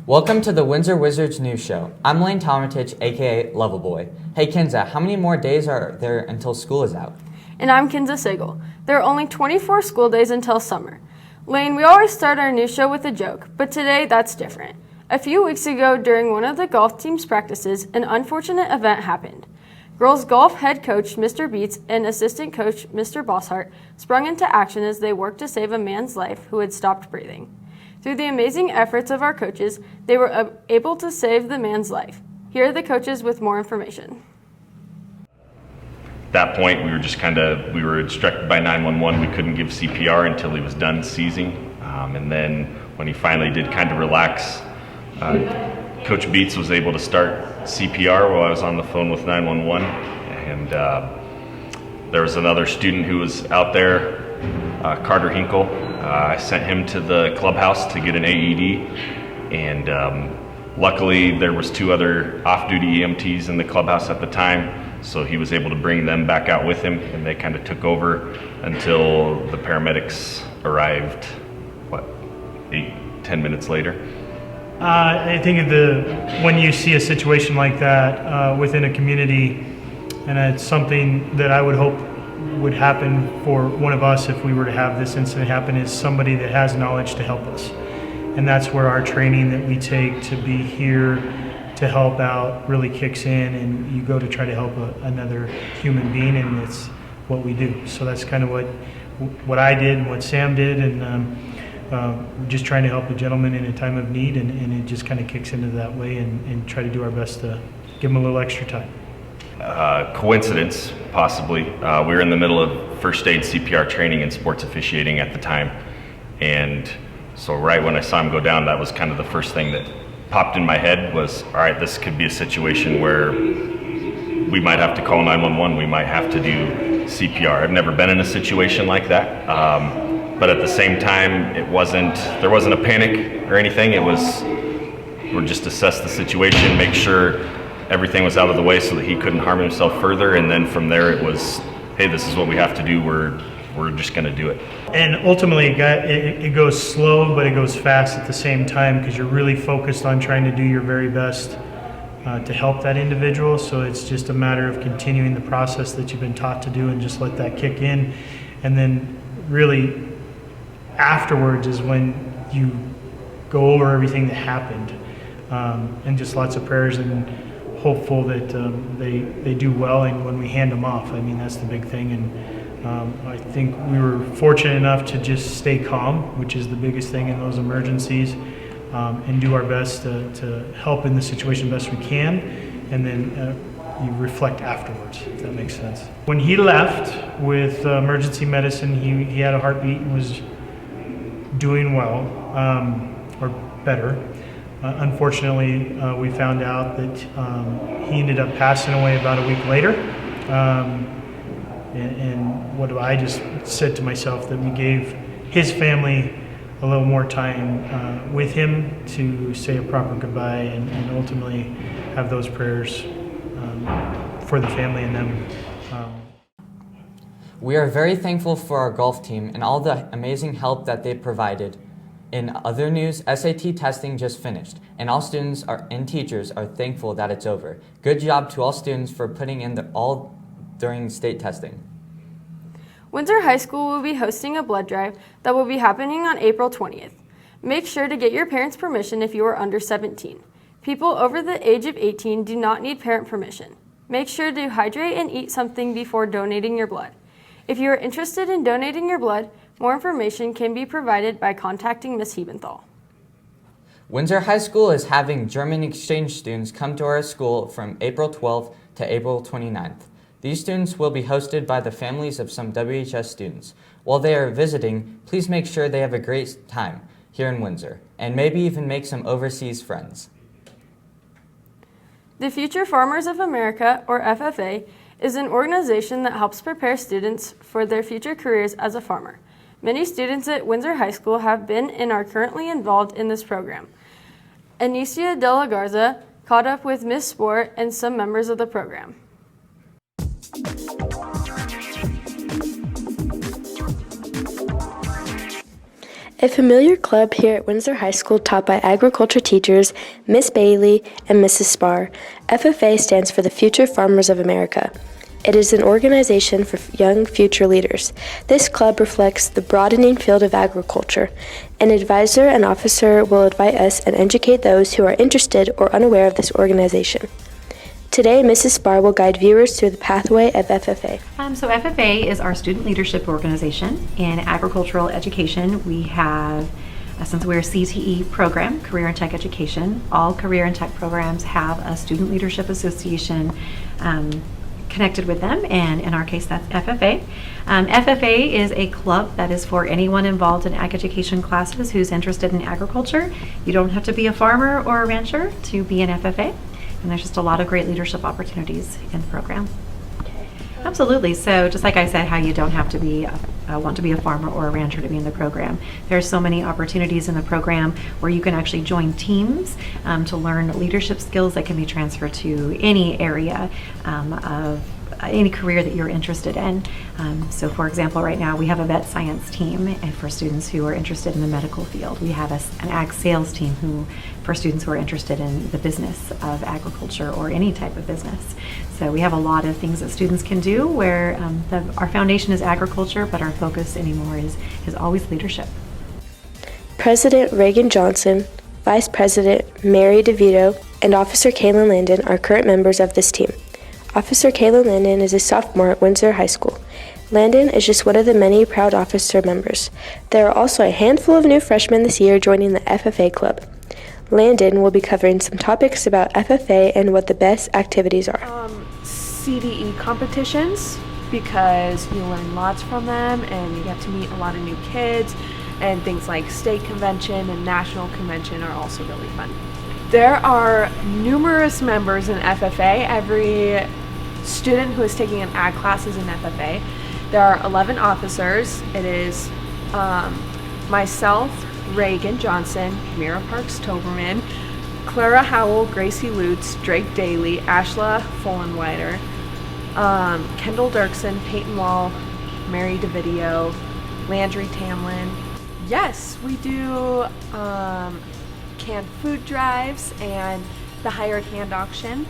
Welcome to the Windsor Wizards News Show. I'm Layne Tometich, aka Loverboy. Hey Kinza, how many more days are there until school is out? And I'm Kinza Sagel. There are only 24 school days until summer. Layne, we always start our news show with a joke, but today that's different. A few weeks ago, during one of the golf team's practices, an unfortunate event happened. Girls golf head coach Mr. Beets and assistant coach Mr. Boshart sprung into action as they worked to save a man's life who had stopped breathing. Through the amazing efforts of our coaches, they were able to save the man's life. Here are the coaches with more information. At that point, we were instructed by 911 we couldn't give CPR until he was done seizing. And then when he finally did kind of relax, Coach Beets was able to start CPR while I was on the phone with 911. And there was another student who was out there, Carter Hinkle. I sent him to the clubhouse to get an AED. And luckily there was two other off-duty EMTs in the clubhouse at the time, so he was able to bring them back out with him, and they kind of took over until the paramedics arrived, 8-10 minutes later. I think when you see a situation like that within a community, and it's something that I would hope would happen for one of us if we were to have this incident happen, is somebody that has knowledge to help us. And that's where our training that we take to be here to help out really kicks in, and you go to try to help another human being, and it's what we do. So that's kind of what I did and what Sam did, and we're just trying to help a gentleman in a time of need, and it just kind of kicks into that way, and try to do our best to give him a little extra time. Coincidence, possibly. We were in the middle of first aid CPR training and sports officiating at the time, and so right when I saw him go down, that was kind of the first thing that popped in my head was, all right, this could be a situation where we might have to call 911, we might have to do CPR. I've never been in a situation like that. But at the same time, there wasn't a panic or anything. We're just assess the situation, make sure everything was out of the way so that he couldn't harm himself further. And then from there it was, hey, this is what we have to do. We're just gonna do it. And ultimately it goes slow, but it goes fast at the same time, because you're really focused on trying to do your very best to help that individual. So it's just a matter of continuing the process that you've been taught to do, and just let that kick in. And then really afterwards is when you go over everything that happened, and just lots of prayers, and hopeful that they do well, and when we hand them off, I mean, that's the big thing. And I think we were fortunate enough to just stay calm, which is the biggest thing in those emergencies, and do our best to help in the situation best we can, and then you reflect afterwards, if that makes sense. When he left with emergency medicine, he had a heartbeat and was doing well, or better. Unfortunately, we found out that he ended up passing away about a week later. And what I just said to myself, that we gave his family a little more time with him to say a proper goodbye, and ultimately have those prayers for the family and them. We are very thankful for our golf team and all the amazing help that they provided. In other news, SAT testing just finished, and all students and teachers are thankful that it's over. Good job to all students for putting in all during state testing. Windsor High School will be hosting a blood drive that will be happening on April 20th. Make sure to get your parents' permission if you are under 17. People over the age of 18 do not need parent permission. Make sure to hydrate and eat something before donating your blood. If you are interested in donating your blood, more information can be provided by contacting Ms. Hebenthal. Windsor High School is having German exchange students come to our school from April 12th to April 29th. These students will be hosted by the families of some WHS students. While they are visiting, please make sure they have a great time here in Windsor, and maybe even make some overseas friends. The Future Farmers of America, or FFA, is an organization that helps prepare students for their future careers as a farmer. Many students at Windsor High School have been and are currently involved in this program. Anicia de la Garza caught up with Ms. Sport and some members of the program. A familiar club here at Windsor High School taught by agriculture teachers Miss Bailey and Mrs. Spar, FFA stands for the Future Farmers of America. It is an organization for young future leaders. This club reflects the broadening field of agriculture. An advisor and officer will advise us and educate those who are interested or unaware of this organization. Today, Mrs. Spar will guide viewers through the pathway of FFA. So FFA is our student leadership organization. In agricultural education, we have, since we're a CTE program, Career and Tech Education, all career and tech programs have a student leadership association connected with them, and in our case that's FFA. FFA is a club that is for anyone involved in ag education classes who's interested in agriculture. You don't have to be a farmer or a rancher to be an FFA, and there's just a lot of great leadership opportunities in the program. Absolutely. So just like I said, how you don't have to be want to be a farmer or a rancher to be in the program. There are so many opportunities in the program where you can actually join teams to learn leadership skills that can be transferred to any area of any career that you're interested in. So for example, right now we have a vet science team and for students who are interested in the medical field. We have an ag sales team for students who are interested in the business of agriculture or any type of business. So we have a lot of things that students can do where our foundation is agriculture, but our focus anymore is always leadership. President Reagan Johnson, Vice President Mary DeVito, and Officer Kaylin Landon are current members of this team. Officer Kaylin Landon is a sophomore at Windsor High School. Landon is just one of the many proud officer members. There are also a handful of new freshmen this year joining the FFA club. Landon will be covering some topics about FFA and what the best activities are. CDE competitions, because you learn lots from them and you get to meet a lot of new kids, and things like state convention and national convention are also really fun. There are numerous members in FFA. Every student who is taking an ag class is in FFA. There are 11 officers. It is myself, Reagan Johnson, Mira Parks Toberman, Clara Howell, Gracie Lutz, Drake Daly, Ashla Fullenweider, Kendall Dirksen, Peyton Wall, Mary DeVito, Landry Tamlin. Yes, we do canned food drives and the hired hand auction.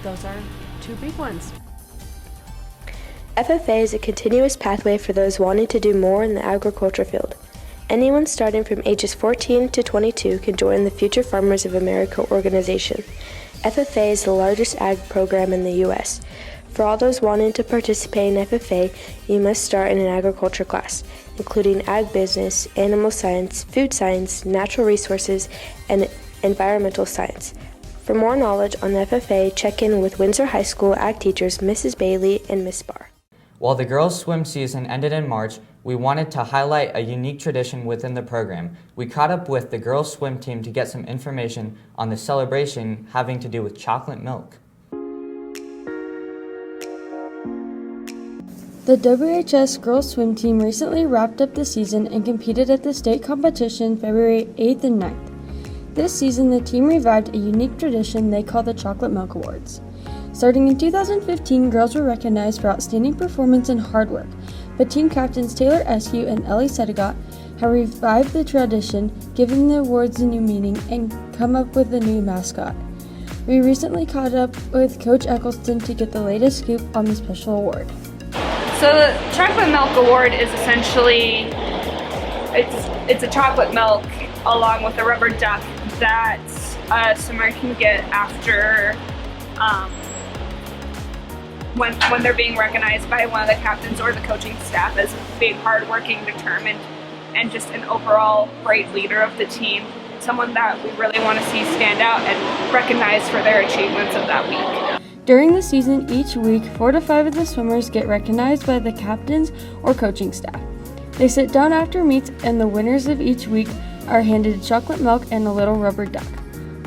Those are two big ones. FFA is a continuous pathway for those wanting to do more in the agriculture field. Anyone starting from ages 14 to 22 can join the Future Farmers of America organization. FFA is the largest ag program in the U.S. For all those wanting to participate in FFA, you must start in an agriculture class, including ag business, animal science, food science, natural resources, and environmental science. For more knowledge on FFA, check in with Windsor High School ag teachers Mrs. Bailey and Miss Spar. While the girls' swim season ended in March, we wanted to highlight a unique tradition within the program. We caught up with the girls' swim team to get some information on the celebration having to do with chocolate milk. The WHS girls swim team recently wrapped up the season and competed at the state competition February 8th and 9th. This season, the team revived a unique tradition they call the Chocolate Milk Awards. Starting in 2015, girls were recognized for outstanding performance and hard work, but team captains Taylor Eskew and Ellie Sedegat have revived the tradition, giving the awards a new meaning, and come up with a new mascot. We recently caught up with Coach Eccleston to get the latest scoop on the special award. So the Chocolate Milk Award is essentially, it's a chocolate milk along with a rubber duck that a swimmer can get after when they're being recognized by one of the captains or the coaching staff as being hardworking, determined, and just an overall great leader of the team. Someone that we really want to see stand out and recognized for their achievements of that week. During the season, each week, 4 to 5 of the swimmers get recognized by the captains or coaching staff. They sit down after meets, and the winners of each week are handed chocolate milk and a little rubber duck.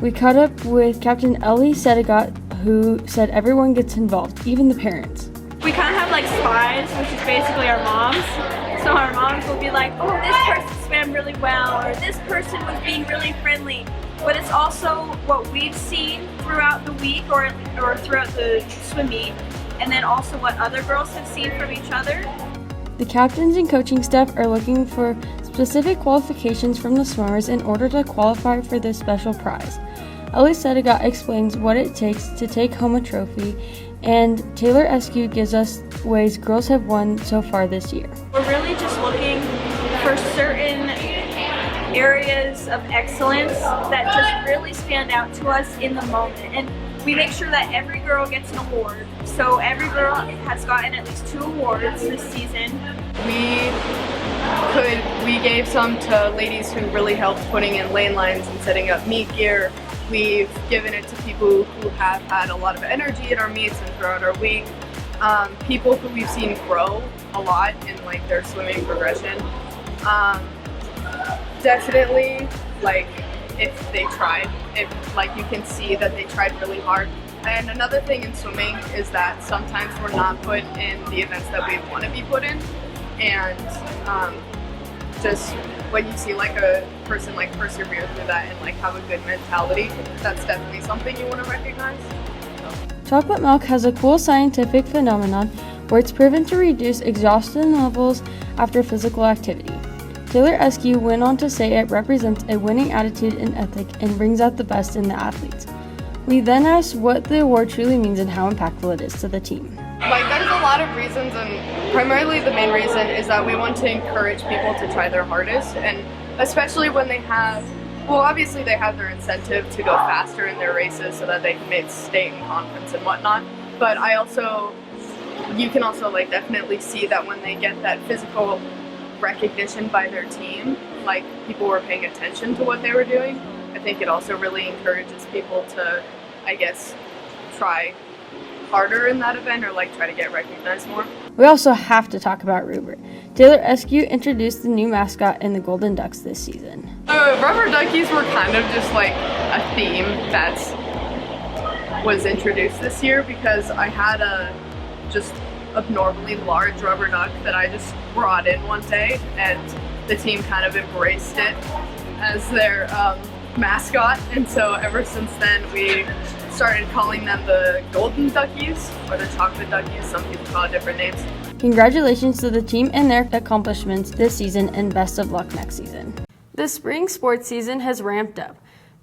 We caught up with Captain Ellie Sedegat, who said everyone gets involved, even the parents. We kind of have like spies, which is basically our moms. So our moms will be like, oh, this person swam really well, or this person was being really friendly. But it's also what we've seen throughout the week or throughout the swim meet, and then also what other girls have seen from each other. The captains and coaching staff are looking for specific qualifications from the swimmers in order to qualify for this special prize. Ellie Sedigat explains what it takes to take home a trophy, and Taylor Eskew gives us ways girls have won so far this year. We're really just looking for certain areas of excellence that just really stand out to us in the moment. And we make sure that every girl gets an award. So every girl has gotten at least 2 awards this season. We gave some to ladies who really helped putting in lane lines and setting up meet gear. We've given it to people who have had a lot of energy at our meets and throughout our week. People who we've seen grow a lot in like their swimming progression. Definitely, like if they tried, if like you can see that they tried really hard. And another thing in swimming is that sometimes we're not put in the events that we want to be put in, and just when you see like a person like persevere through that and like have a good mentality, that's definitely something you want to recognize. Chocolate milk has a cool scientific phenomenon where it's proven to reduce exhaustion levels after physical activity. Taylor Eskew went on to say it represents a winning attitude and ethic and brings out the best in the athletes. We then asked what the award truly means and how impactful it is to the team. Like there's a lot of reasons, and primarily the main reason is that we want to encourage people to try their hardest, and especially when they have, well obviously they have their incentive to go faster in their races so that they can make state and conference and whatnot, but you can also like definitely see that when they get that physical recognition by their team, like people were paying attention to what they were doing. I think it also really encourages people to, I guess, try harder in that event or like try to get recognized more. We also have to talk about Rupert. Taylor Eskew introduced the new mascot in the Golden Ducks this season. Rubber duckies were kind of just like a theme that was introduced this year because I had a just abnormally large rubber duck that I just brought in one day, and the team kind of embraced it as their mascot, and so ever since then we started calling them the Golden Duckies or the Chocolate Duckies. Some people call it different names. Congratulations to the team and their accomplishments this season, and best of luck next season. The spring sports season has ramped up.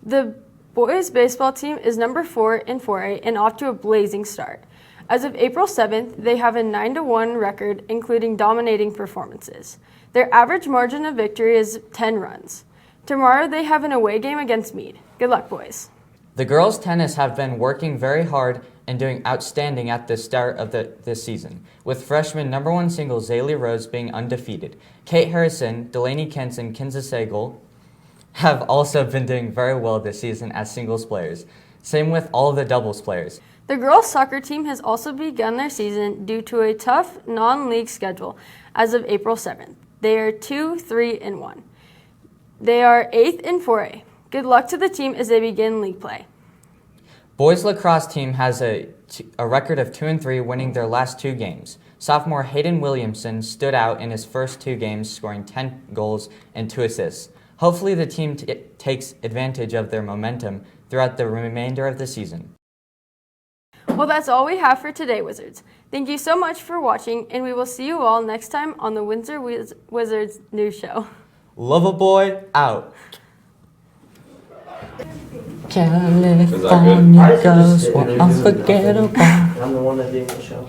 The boys baseball team is number 4 in 4A and off to a blazing start. As of April 7th, they have a 9-1 record, including dominating performances. Their average margin of victory is 10 runs. Tomorrow, they have an away game against Meade. Good luck, boys. The girls' tennis have been working very hard and doing outstanding at the start of this season, with freshman number 1 singles Zaylee Rose being undefeated. Kate Harrison, Delaney Kentz, and Kinza Sagel have also been doing very well this season as singles players. Same with all of the doubles players. The girls' soccer team has also begun their season due to a tough non-league schedule as of April 7th. They are 2-3-1. They are 8th in 4A. Good luck to the team as they begin league play. Boys lacrosse team has a record of 2-3, winning their last 2 games. Sophomore Hayden Williamson stood out in his first 2 games, scoring 10 goals and 2 assists. Hopefully the team takes advantage of their momentum throughout the remainder of the season. Well, that's all we have for today, Wizards. Thank you so much for watching, and we will see you all next time on the Windsor Wizards news show. Loverboy out. California girls were unforgettable. I'm the one that didn't show.